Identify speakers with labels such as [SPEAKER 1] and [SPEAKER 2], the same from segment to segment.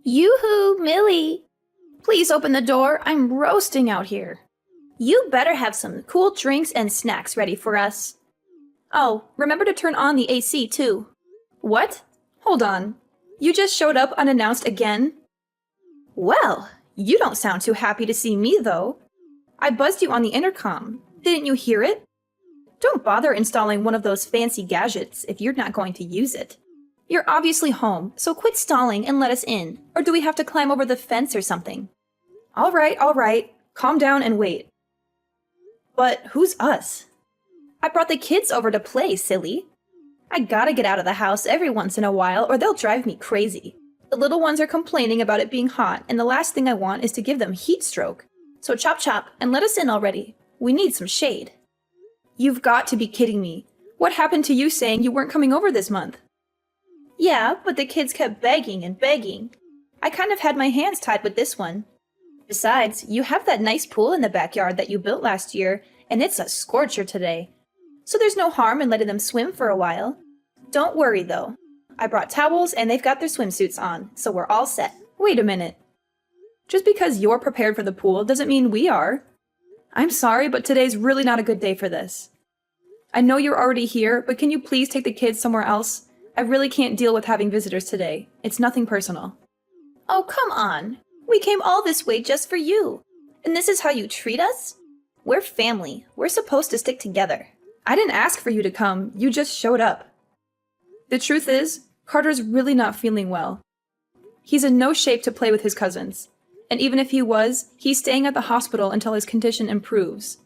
[SPEAKER 1] Yoo-hoo, Millie! Please open the door. I'm roasting out here. You better have some cool drinks and snacks ready for us. Oh, remember to turn on the AC too. What? Hold on. You just showed up unannounced again? Well, you don't sound too happy to see me though. I buzzed you on the intercom. Didn't you hear it? Don't bother installing one of those fancy gadgets if you're not going to use it. You're obviously home, so quit stalling and let us in. Or do we have to climb over the fence or something? All right. Calm down and wait. But who's us? I brought the kids over to play, silly. I gotta get out of the house every once in a while or they'll drive me crazy. The little ones are complaining about it being hot, and the last thing I want is to give them heat stroke. So chop chop and let us in already. We need some shade. You've got to be kidding me. What happened to you saying you weren't coming over this month? Yeah, but the kids kept begging and begging. I kind of had my hands tied with this one. Besides, you have that nice pool in the backyard that you built last year, and it's a scorcher today. So there's no harm in letting them swim for a while. Don't worry though. I brought towels and they've got their swimsuits on, so we're all set. Wait a minute. Just because you're prepared for the pool doesn't mean we are. I'm sorry, but today's really not a good day for this. I know you're already here, but can you please take the kids somewhere else? I really can't deal with having visitors today. It's nothing personal. Oh, come on. We came all this way just for you. And this is how you treat us? We're family. We're supposed to stick together. I didn't ask for you to come. You just showed up. The truth is, Carter's really not feeling well. He's in no shape to play with his cousins. And even if he was, he's staying at the hospital until his condition improves.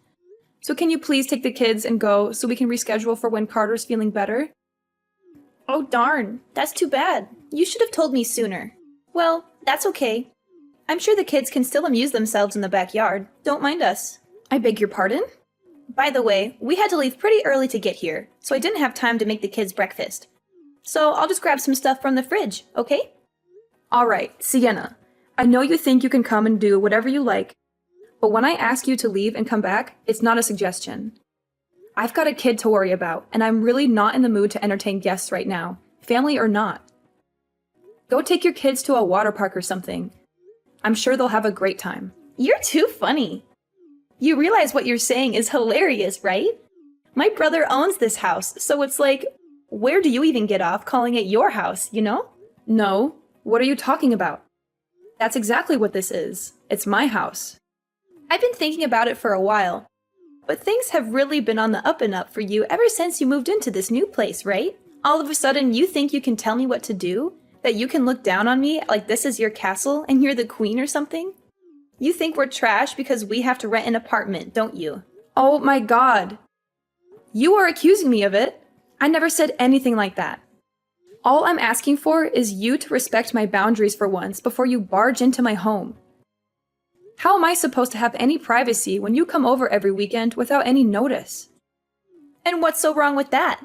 [SPEAKER 1] So can you please take the kids and go so we can reschedule for when Carter's feeling better? Oh darn, that's too bad. You should have told me sooner. Well, that's okay. I'm sure the kids can still amuse themselves in the backyard. Don't mind us. I beg your pardon? By the way, we had to leave pretty early to get here, so I didn't have time to make the kids breakfast. So I'll just grab some stuff from the fridge, okay? Alright, Sienna. I know you think you can come and do whatever you like, but when I ask you to leave and come back, it's not a suggestion. I've got a kid to worry about, and I'm really not in the mood to entertain guests right now, family or not. Go take your kids to a water park or something. I'm sure they'll have a great time. You're too funny. You realize what you're saying is hilarious, right? My brother owns this house, so it's like, where do you even get off calling it your house, you know? No. What are you talking about? That's exactly what this is. It's my house. I've been thinking about it for a while, but things have really been on the up and up for you ever since you moved into this new place, right? All of a sudden, you think you can tell me what to do? That you can look down on me like this is your castle and you're the queen or something? You think we're trash because we have to rent an apartment, don't you? Oh my god. You are accusing me of it. I never said anything like that. All I'm asking for is you to respect my boundaries for once before you barge into my home. How am I supposed to have any privacy when you come over every weekend without any notice? And what's so wrong with that?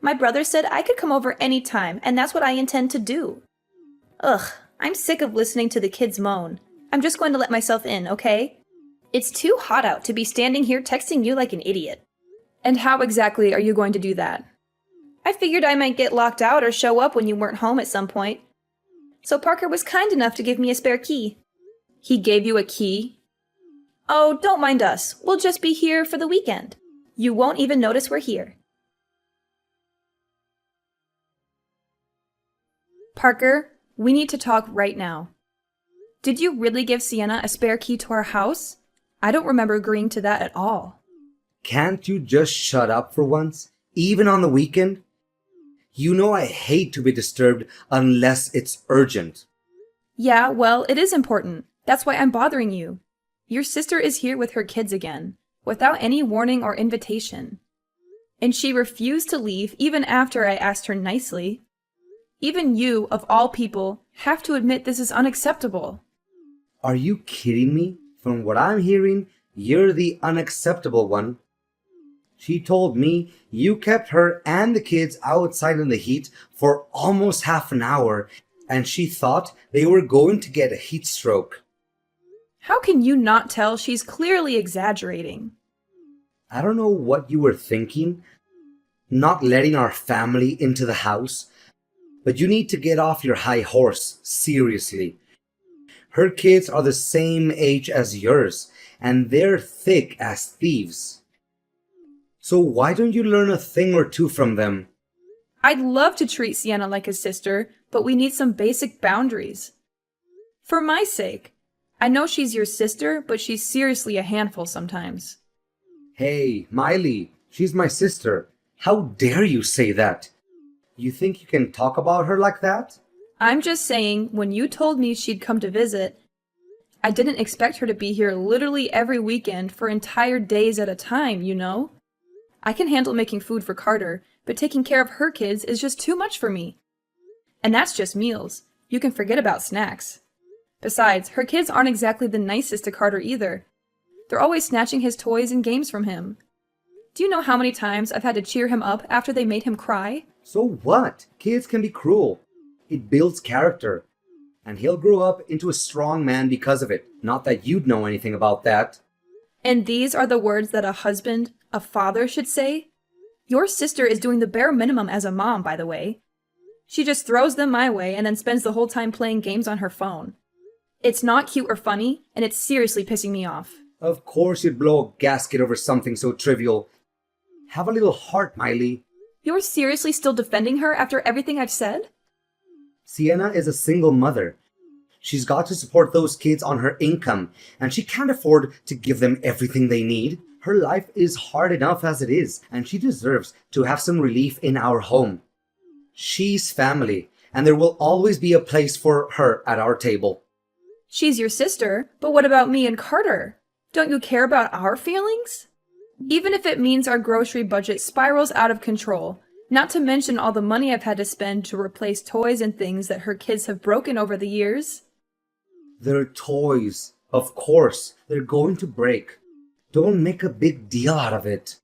[SPEAKER 1] My brother said I could come over anytime, and that's what I intend to do. Ugh, I'm sick of listening to the kids moan. I'm just going to let myself in, okay? It's too hot out to be standing here texting you like an idiot. And how exactly are you going to do that? I figured I might get locked out or show up when you weren't home at some point. So Parker was kind enough to give me a spare key. He gave you a key? Oh, don't mind us. We'll just be here for the weekend. You won't even notice we're here. Parker, we need to talk right now. Did you really give Sienna a spare key to our house? I don't remember agreeing to that at all.
[SPEAKER 2] Can't you just shut up for once, even on the weekend? You know I hate to be disturbed unless it's urgent.
[SPEAKER 1] Yeah, well, it is important. That's why I'm bothering you. Your sister is here with her kids again, without any warning or invitation. And she refused to leave even after I asked her nicely. Even you, of all people, have to admit this is unacceptable.
[SPEAKER 2] Are you kidding me? From what I'm hearing, you're the unacceptable one. She told me you kept her and the kids outside in the heat for almost half an hour, and she thought they were going to get a heat stroke.
[SPEAKER 1] How can you not tell she's clearly exaggerating?
[SPEAKER 2] I don't know what you were thinking, not letting our family into the house. But you need to get off your high horse, seriously. Her kids are the same age as yours, and they're thick as thieves. So why don't you learn a thing or two from them?
[SPEAKER 1] I'd love to treat Sienna like a sister, but we need some basic boundaries. For my sake. I know she's your sister, but she's seriously a handful sometimes.
[SPEAKER 2] Hey, Miley, she's my sister. How dare you say that? You think you can talk about her like that?
[SPEAKER 1] I'm just saying, when you told me she'd come to visit, I didn't expect her to be here literally every weekend for entire days at a time, you know? I can handle making food for Carter, but taking care of her kids is just too much for me. And that's just meals. You can forget about snacks. Besides, her kids aren't exactly the nicest to Carter either. They're always snatching his toys and games from him. Do you know how many times I've had to cheer him up after they made him cry?
[SPEAKER 2] So what? Kids can be cruel. It builds character. And he'll grow up into a strong man because of it. Not that you'd know anything about that.
[SPEAKER 1] And these are the words that a husband, a father should say? Your sister is doing the bare minimum as a mom, by the way. She just throws them my way and then spends the whole time playing games on her phone. It's not cute or funny, and it's seriously pissing me off.
[SPEAKER 2] Of course you'd blow a gasket over something so trivial. Have a little heart, Miley.
[SPEAKER 1] You're seriously still defending her after everything I've said?
[SPEAKER 2] Sienna is a single mother. She's got to support those kids on her income, and she can't afford to give them everything they need. Her life is hard enough as it is, and she deserves to have some relief in our home. She's family, and there will always be a place for her at our table.
[SPEAKER 1] She's your sister, but what about me and Carter? Don't you care about our feelings? Even if it means our grocery budget spirals out of control, not to mention all the money I've had to spend to replace toys and things that her kids have broken over the years.
[SPEAKER 2] They're toys. Of course, they're going to break. Don't make a big deal out of it.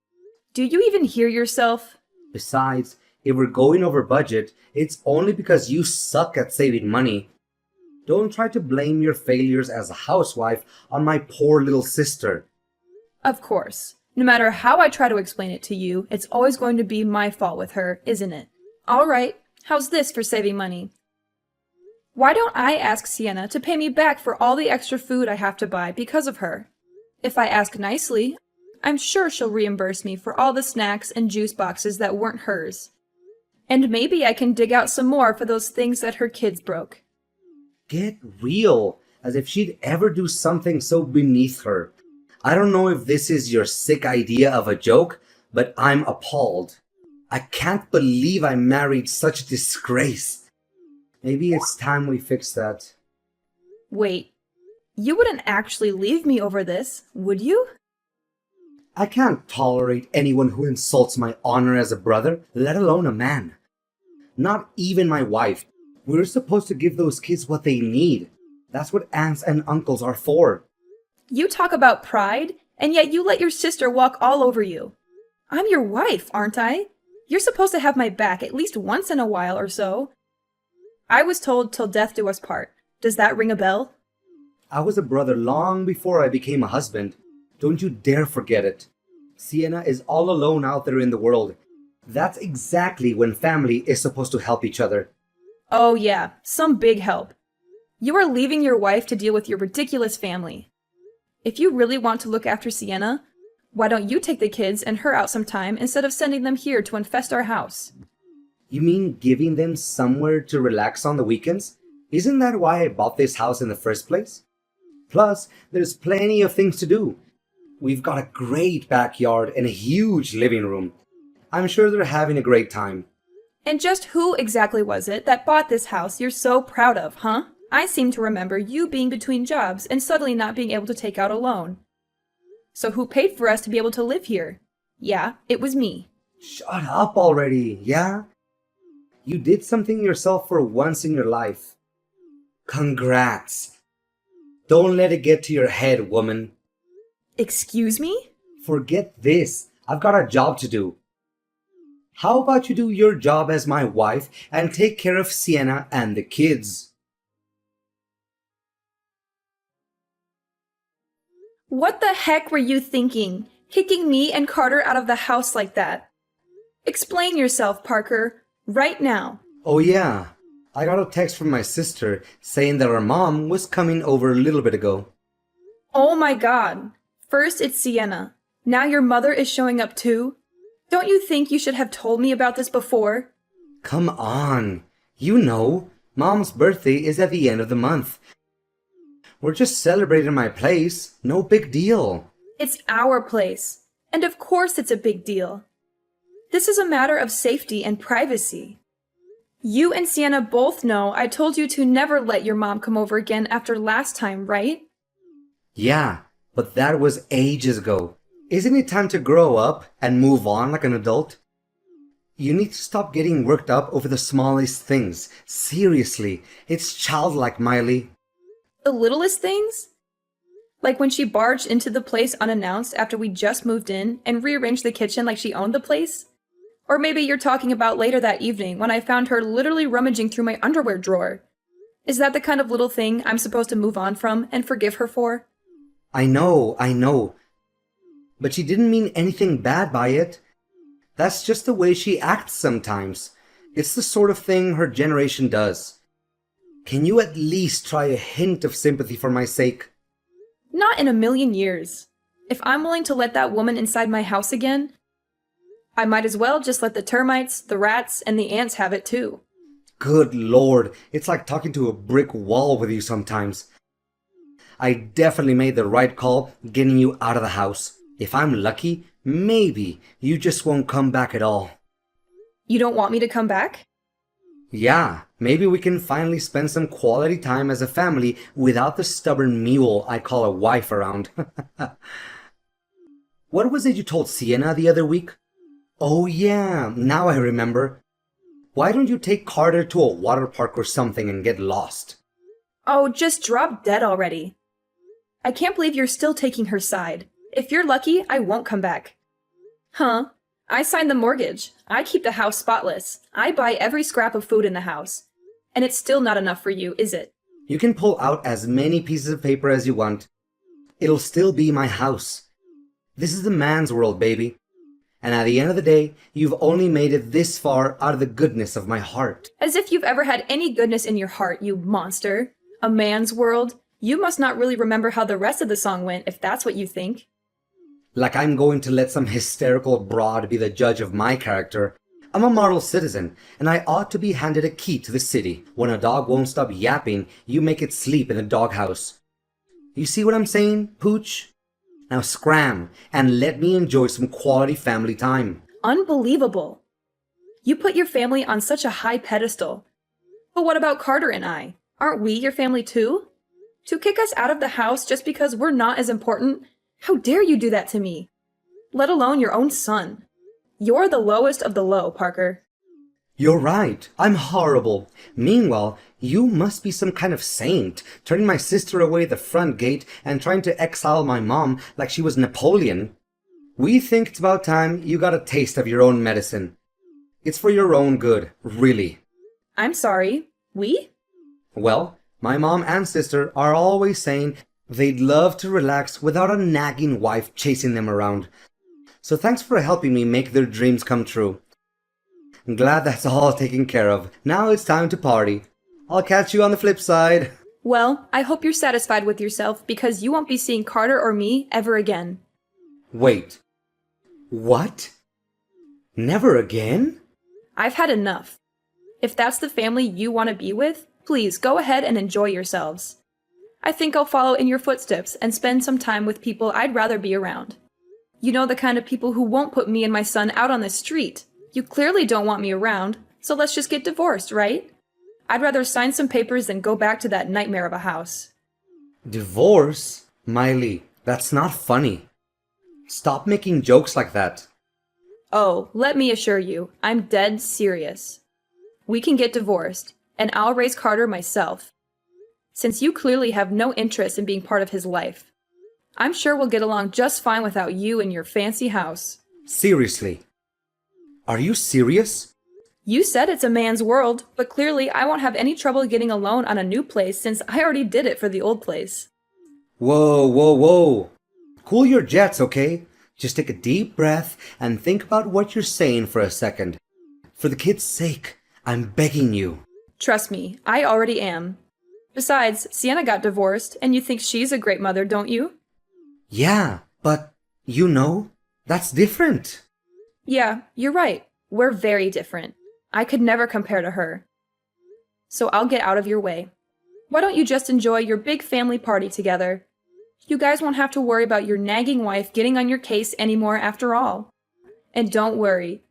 [SPEAKER 1] Do you even hear yourself?
[SPEAKER 2] Besides, if we're going over budget, it's only because you suck at saving money. Don't try to blame your failures as a housewife on my poor little sister.
[SPEAKER 1] Of course. No matter how I try to explain it to you, it's always going to be my fault with her, isn't it? All right, how's this for saving money? Why don't I ask Sienna to pay me back for all the extra food I have to buy because of her? If I ask nicely, I'm sure she'll reimburse me for all the snacks and juice boxes that weren't hers. And maybe I can dig out some more for those things that her kids broke.
[SPEAKER 2] Get real, as if she'd ever do something so beneath her. I don't know if this is your sick idea of a joke, but I'm appalled. I can't believe I married such a disgrace. Maybe it's time we fix that.
[SPEAKER 1] Wait, you wouldn't actually leave me over this, would you?
[SPEAKER 2] I can't tolerate anyone who insults my honor as a brother, let alone a man. Not even my wife. We're supposed to give those kids what they need. That's what aunts and uncles are for.
[SPEAKER 1] You talk about pride, and yet you let your sister walk all over you. I'm your wife, aren't I? You're supposed to have my back at least once in a while or so. I was told till death do us part. Does that ring a bell?
[SPEAKER 2] I was a brother long before I became a husband. Don't you dare forget it. Sienna is all alone out there in the world. That's exactly when family is supposed to help each other.
[SPEAKER 1] Oh yeah, some big help. You are leaving your wife to deal with your ridiculous family. If you really want to look after Sienna, why don't you take the kids and her out sometime instead of sending them here to infest our house?
[SPEAKER 2] You mean giving them somewhere to relax on the weekends? Isn't that why I bought this house in the first place? Plus, there's plenty of things to do. We've got a great backyard and a huge living room. I'm sure they're having a great time.
[SPEAKER 1] And just who exactly was it that bought this house you're so proud of, huh? I seem to remember you being between jobs and suddenly not being able to take out a loan. So who paid for us to be able to live here? Yeah, it was me.
[SPEAKER 2] Shut up already, yeah? You did something yourself for once in your life. Congrats. Don't let it get to your head, woman.
[SPEAKER 1] Excuse me?
[SPEAKER 2] Forget this. I've got a job to do. How about you do your job as my wife and take care of Sienna and the kids?
[SPEAKER 1] What the heck were you thinking, kicking me and Carter out of the house like that? Explain yourself, Parker, right now.
[SPEAKER 2] Oh yeah, I got a text from my sister saying that her mom was coming over a little bit ago.
[SPEAKER 1] Oh my god. First it's Sienna. Now your mother is showing up too? Don't you think you should have told me about this before?
[SPEAKER 2] Come on. You know, Mom's birthday is at the end of the month. We're just celebrating my place. No big deal.
[SPEAKER 1] It's our place. And of course it's a big deal. This is a matter of safety and privacy. You and Sienna both know I told you to never let your mom come over again after last time, right?
[SPEAKER 2] Yeah, but that was ages ago. Isn't it time to grow up and move on like an adult? You need to stop getting worked up over the smallest things. Seriously, it's childlike, Miley.
[SPEAKER 1] The littlest things? Like when she barged into the place unannounced after we just moved in and rearranged the kitchen like she owned the place? Or maybe you're talking about later that evening when I found her literally rummaging through my underwear drawer. Is that the kind of little thing I'm supposed to move on from and forgive her for?
[SPEAKER 2] I know. But she didn't mean anything bad by it. That's just the way she acts sometimes. It's the sort of thing her generation does. Can you at least try a hint of sympathy for my sake?
[SPEAKER 1] Not in a million years. If I'm willing to let that woman inside my house again, I might as well just let the termites, the rats, and the ants have it too.
[SPEAKER 2] Good Lord, it's like talking to a brick wall with you sometimes. I definitely made the right call getting you out of the house. If I'm lucky, maybe you just won't come back at all.
[SPEAKER 1] You don't want me to come back?
[SPEAKER 2] Yeah, maybe we can finally spend some quality time as a family without the stubborn mule I call a wife around. What was it you told Sienna the other week? Oh yeah, now I remember. Why don't you take Carter to a water park or something and get lost?
[SPEAKER 1] Oh, just drop dead already. I can't believe you're still taking her side. If you're lucky, I won't come back. Huh? I signed the mortgage. I keep the house spotless. I buy every scrap of food in the house. And it's still not enough for you, is it?
[SPEAKER 2] You can pull out as many pieces of paper as you want. It'll still be my house. This is the man's world, baby. And at the end of the day, you've only made it this far out of the goodness of my heart.
[SPEAKER 1] As if you've ever had any goodness in your heart, you monster. A man's world? You must not really remember how the rest of the song went, if that's what you think.
[SPEAKER 2] Like I'm going to let some hysterical broad be the judge of my character. I'm a model citizen, and I ought to be handed a key to the city. When a dog won't stop yapping, you make it sleep in the doghouse. You see what I'm saying, Pooch? Now scram, and let me enjoy some quality family time.
[SPEAKER 1] Unbelievable. You put your family on such a high pedestal. But what about Carter and I? Aren't we your family too? To kick us out of the house just because we're not as important? How dare you do that to me? Let alone your own son. You're the lowest of the low, Parker.
[SPEAKER 2] You're right, I'm horrible. Meanwhile, you must be some kind of saint, turning my sister away at the front gate and trying to exile my mom like she was Napoleon. We think it's about time you got a taste of your own medicine. It's for your own good, really.
[SPEAKER 1] I'm sorry. We?
[SPEAKER 2] Well, my mom and sister are always saying they'd love to relax without a nagging wife chasing them around. So thanks for helping me make their dreams come true. I'm glad that's all taken care of. Now it's time to party. I'll catch you on the flip side.
[SPEAKER 1] Well, I hope you're satisfied with yourself because you won't be seeing Carter or me ever again.
[SPEAKER 2] Wait. What? Never again?
[SPEAKER 1] I've had enough. If that's the family you want to be with, please go ahead and enjoy yourselves. I think I'll follow in your footsteps and spend some time with people I'd rather be around. You know, the kind of people who won't put me and my son out on the street. You clearly don't want me around, so let's just get divorced, right? I'd rather sign some papers than go back to that nightmare of a house.
[SPEAKER 2] Divorce? Miley, that's not funny. Stop making jokes like that.
[SPEAKER 1] Oh, let me assure you, I'm dead serious. We can get divorced, and I'll raise Carter myself. Since you clearly have no interest in being part of his life, I'm sure we'll get along just fine without you and your fancy house.
[SPEAKER 2] Seriously? Are you serious?
[SPEAKER 1] You said it's a man's world, but clearly I won't have any trouble getting a loan on a new place since I already did it for the old place.
[SPEAKER 2] Whoa. Cool your jets, okay? Just take a deep breath and think about what you're saying for a second. For the kid's sake, I'm begging you.
[SPEAKER 1] Trust me, I already am. Besides, Sienna got divorced, and you think she's a great mother, don't you?
[SPEAKER 2] Yeah, but that's different.
[SPEAKER 1] Yeah, you're right. We're very different. I could never compare to her. So I'll get out of your way. Why don't you just enjoy your big family party together? You guys won't have to worry about your nagging wife getting on your case anymore after all. And don't worry.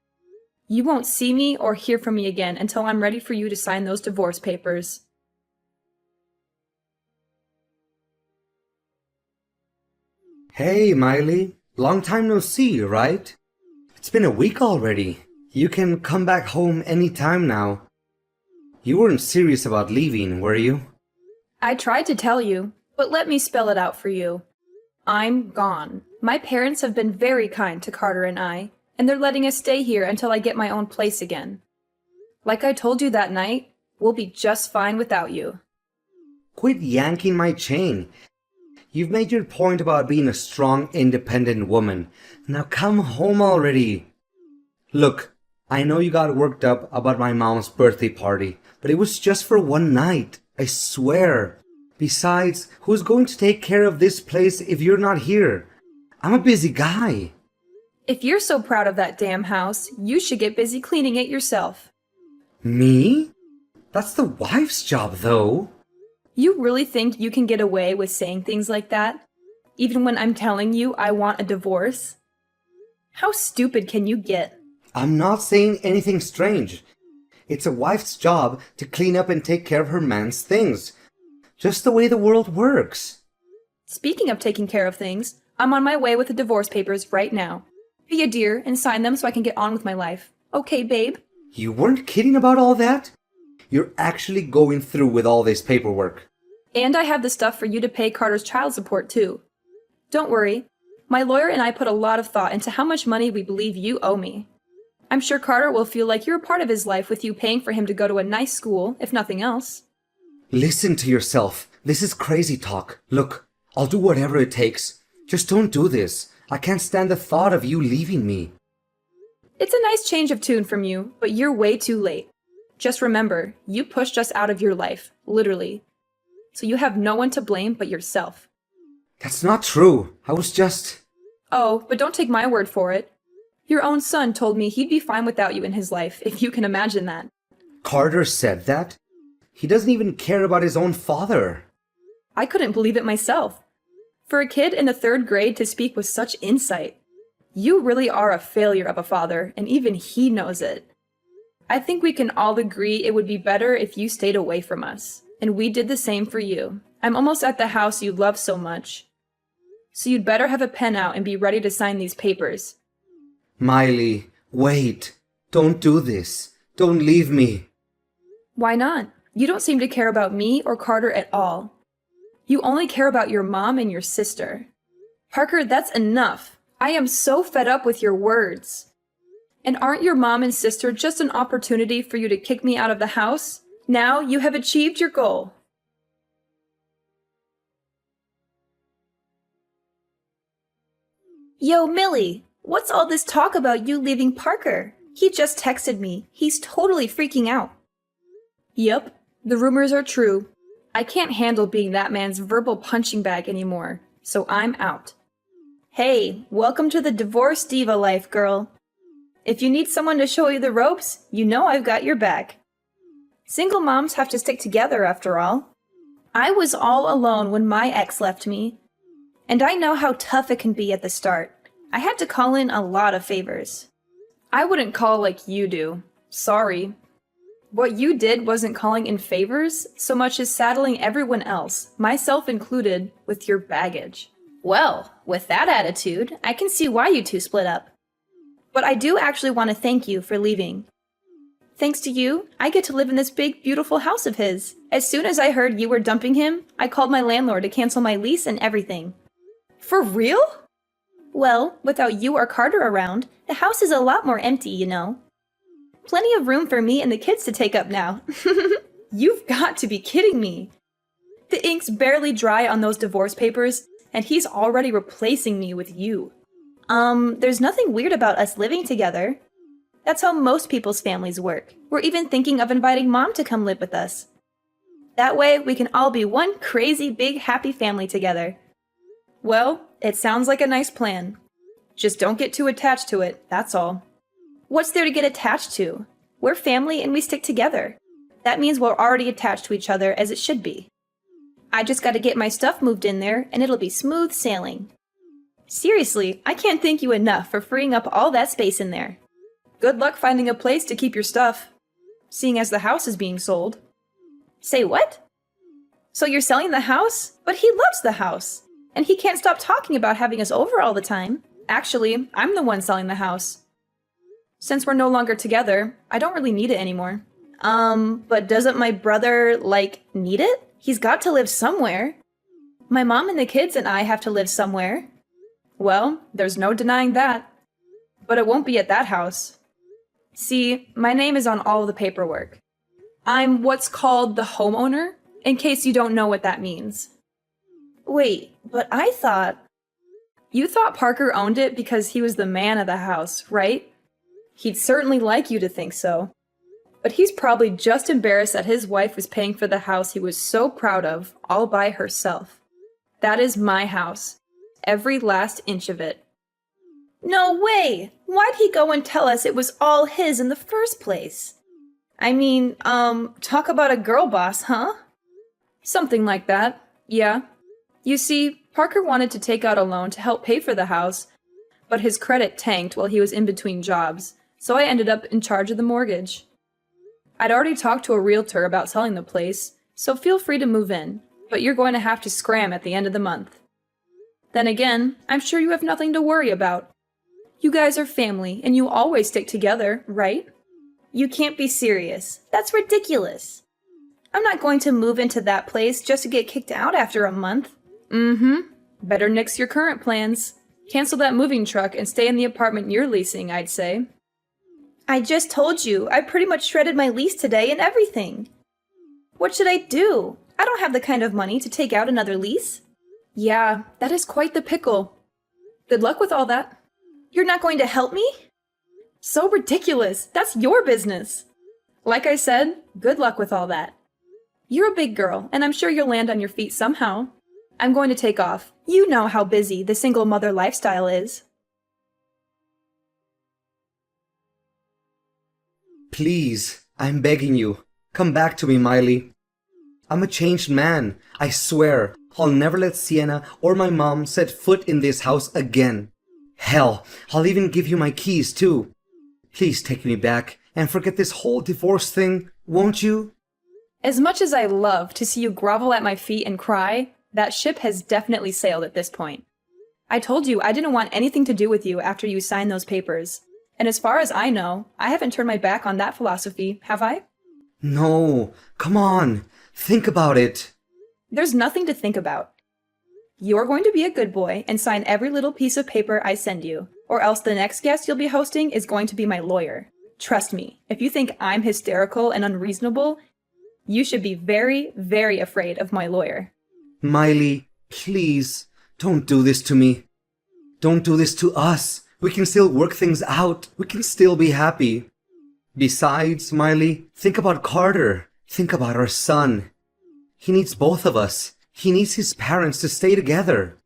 [SPEAKER 1] You won't see me or hear from me again until I'm ready for you to sign those divorce papers.
[SPEAKER 2] Hey, Miley. Long time no see, right? It's been a week already. You can come back home anytime now. You weren't serious about leaving, were you?
[SPEAKER 1] I tried to tell you, but let me spell it out for you. I'm gone. My parents have been very kind to Carter and I, and they're letting us stay here until I get my own place again. Like I told you that night, we'll be just fine without you.
[SPEAKER 2] Quit yanking my chain. You've made your point about being a strong, independent woman. Now come home already. Look, I know you got worked up about my mom's birthday party, but it was just for one night. I swear. Besides, who's going to take care of this place if you're not here? I'm a busy guy.
[SPEAKER 1] If you're so proud of that damn house, you should get busy cleaning it yourself.
[SPEAKER 2] Me? That's the wife's job, though.
[SPEAKER 1] You really think you can get away with saying things like that? Even when I'm telling you I want a divorce? How stupid can you get?
[SPEAKER 2] I'm not saying anything strange. It's a wife's job to clean up and take care of her man's things. Just the way the world works.
[SPEAKER 1] Speaking of taking care of things, I'm on my way with the divorce papers right now. Be a dear and sign them so I can get on with my life. Okay, babe?
[SPEAKER 2] You weren't kidding about all that? You're actually going through with all this paperwork.
[SPEAKER 1] And I have the stuff for you to pay Carter's child support, too. Don't worry. My lawyer and I put a lot of thought into how much money we believe you owe me. I'm sure Carter will feel like you're a part of his life with you paying for him to go to a nice school, if nothing else.
[SPEAKER 2] Listen to yourself. This is crazy talk. Look, I'll do whatever it takes. Just don't do this. I can't stand the thought of you leaving me.
[SPEAKER 1] It's a nice change of tune from you, but you're way too late. Just remember, you pushed us out of your life, literally. So you have no one to blame but yourself.
[SPEAKER 2] That's not true. I was just...
[SPEAKER 1] Oh, but don't take my word for it. Your own son told me he'd be fine without you in his life, if you can imagine that.
[SPEAKER 2] Carter said that? He doesn't even care about his own father.
[SPEAKER 1] I couldn't believe it myself. For a kid in the 3rd grade to speak with such insight. You really are a failure of a father, and even he knows it. I think we can all agree it would be better if you stayed away from us. And we did the same for you. I'm almost at the house you love so much. So you'd better have a pen out and be ready to sign these papers.
[SPEAKER 2] Miley, wait. Don't do this. Don't leave me.
[SPEAKER 1] Why not? You don't seem to care about me or Carter at all. You only care about your mom and your sister. Parker, that's enough. I am so fed up with your words. And aren't your mom and sister just an opportunity for you to kick me out of the house? Now you have achieved your goal. Yo, Millie, what's all this talk about you leaving Parker? He just texted me. He's totally freaking out. Yep, the rumors are true. I can't handle being that man's verbal punching bag anymore, so I'm out. Hey, welcome to the divorce diva life, girl. If you need someone to show you the ropes, you know I've got your back. Single moms have to stick together after all. I was all alone when my ex left me, and I know how tough it can be at the start. I had to call in a lot of favors. I wouldn't call like you do. Sorry. What you did wasn't calling in favors so much as saddling everyone else, myself included, with your baggage. Well, with that attitude, I can see why you two split up. But I do actually want to thank you for leaving. Thanks to you, I get to live in this big, beautiful house of his. As soon as I heard you were dumping him, I called my landlord to cancel my lease and everything. For real? Well, without you or Carter around, the house is a lot more empty, you know. Plenty of room for me and the kids to take up now. You've got to be kidding me. The ink's barely dry on those divorce papers, and he's already replacing me with you. There's nothing weird about us living together. That's how most people's families work. We're even thinking of inviting Mom to come live with us. That way, we can all be one crazy, big, happy family together. Well, it sounds like a nice plan. Just don't get too attached to it, that's all. What's there to get attached to? We're family and we stick together. That means we're already attached to each other as it should be. I just gotta get my stuff moved in there and it'll be smooth sailing. Seriously, I can't thank you enough for freeing up all that space in there. Good luck finding a place to keep your stuff, seeing as the house is being sold. Say what? So you're selling the house? But he loves the house, and he can't stop talking about having us over all the time. Actually, I'm the one selling the house. Since we're no longer together, I don't really need it anymore. But doesn't my brother, need it? He's got to live somewhere. My mom and the kids and I have to live somewhere. Well, there's no denying that. But it won't be at that house. See, my name is on all the paperwork. I'm what's called the homeowner, in case you don't know what that means. Wait, but I thought... You thought Parker owned it because he was the man of the house, right? He'd certainly like you to think so. But he's probably just embarrassed that his wife was paying for the house he was so proud of, all by herself. That is my house. Every last inch of it. No way! Why'd he go and tell us it was all his in the first place? I mean, talk about a girl boss, huh? Something like that, yeah. You see, Parker wanted to take out a loan to help pay for the house, but his credit tanked while he was in between jobs, so I ended up in charge of the mortgage. I'd already talked to a realtor about selling the place, so feel free to move in, but you're going to have to scram at the end of the month. Then again, I'm sure you have nothing to worry about. You guys are family, and you always stick together, right? You can't be serious. That's ridiculous. I'm not going to move into that place just to get kicked out after a month. Better nix your current plans. Cancel that moving truck and stay in the apartment you're leasing, I'd say. I just told you, I pretty much shredded my lease today and everything. What should I do? I don't have the kind of money to take out another lease. Yeah, that is quite the pickle. Good luck with all that. You're not going to help me? So ridiculous. That's your business. Like I said, good luck with all that. You're a big girl, and I'm sure you'll land on your feet somehow. I'm going to take off. You know how busy the single mother lifestyle is.
[SPEAKER 2] Please, I'm begging you, come back to me, Miley. I'm a changed man. I swear, I'll never let Sienna or my mom set foot in this house again. Hell, I'll even give you my keys, too. Please take me back and forget this whole divorce thing, won't you?
[SPEAKER 1] As much as I love to see you grovel at my feet and cry, that ship has definitely sailed at this point. I told you I didn't want anything to do with you after you signed those papers. And as far as I know, I haven't turned my back on that philosophy, have I?
[SPEAKER 2] No, come on, think about it.
[SPEAKER 1] There's nothing to think about. You're going to be a good boy and sign every little piece of paper I send you, or else the next guest you'll be hosting is going to be my lawyer. Trust me, if you think I'm hysterical and unreasonable, you should be very, very afraid of my lawyer.
[SPEAKER 2] Miley, please, don't do this to me. Don't do this to us. We can still work things out. We can still be happy. Besides, Miley, think about Carter. Think about our son. He needs both of us. He needs his parents to stay together.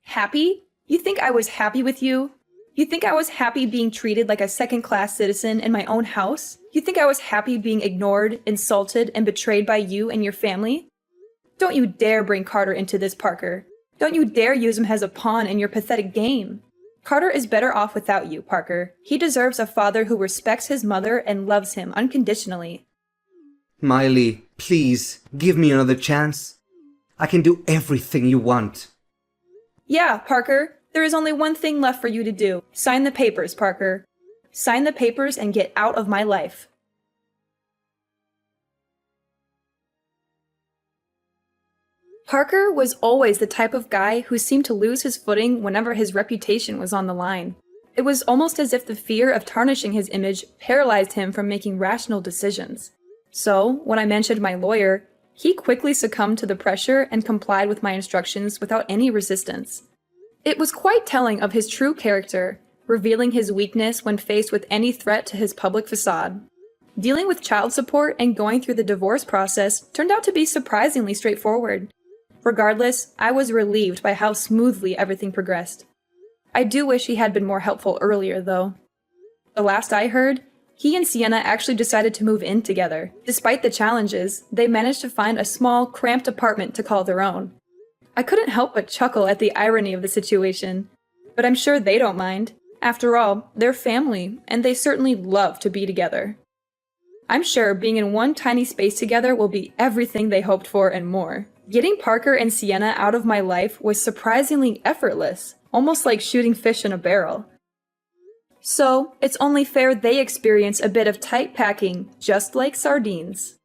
[SPEAKER 1] Happy? You think I was happy with you? You think I was happy being treated like a second-class citizen in my own house? You think I was happy being ignored, insulted, and betrayed by you and your family? Don't you dare bring Carter into this, Parker. Don't you dare use him as a pawn in your pathetic game. Carter is better off without you, Parker. He deserves a father who respects his mother and loves him unconditionally.
[SPEAKER 2] Miley, please, give me another chance. I can do everything you want.
[SPEAKER 1] Yeah, Parker. There is only one thing left for you to do. Sign the papers, Parker. Sign the papers and get out of my life. Parker was always the type of guy who seemed to lose his footing whenever his reputation was on the line. It was almost as if the fear of tarnishing his image paralyzed him from making rational decisions. So, when I mentioned my lawyer, he quickly succumbed to the pressure and complied with my instructions without any resistance. It was quite telling of his true character, revealing his weakness when faced with any threat to his public facade. Dealing with child support and going through the divorce process turned out to be surprisingly straightforward. Regardless, I was relieved by how smoothly everything progressed. I do wish he had been more helpful earlier, though. The last I heard, he and Sienna actually decided to move in together. Despite the challenges, they managed to find a small, cramped apartment to call their own. I couldn't help but chuckle at the irony of the situation, but I'm sure they don't mind. After all, they're family, and they certainly love to be together. I'm sure being in one tiny space together will be everything they hoped for and more. Getting Parker and Sienna out of my life was surprisingly effortless, almost like shooting fish in a barrel. So, it's only fair they experience a bit of tight packing, just like sardines.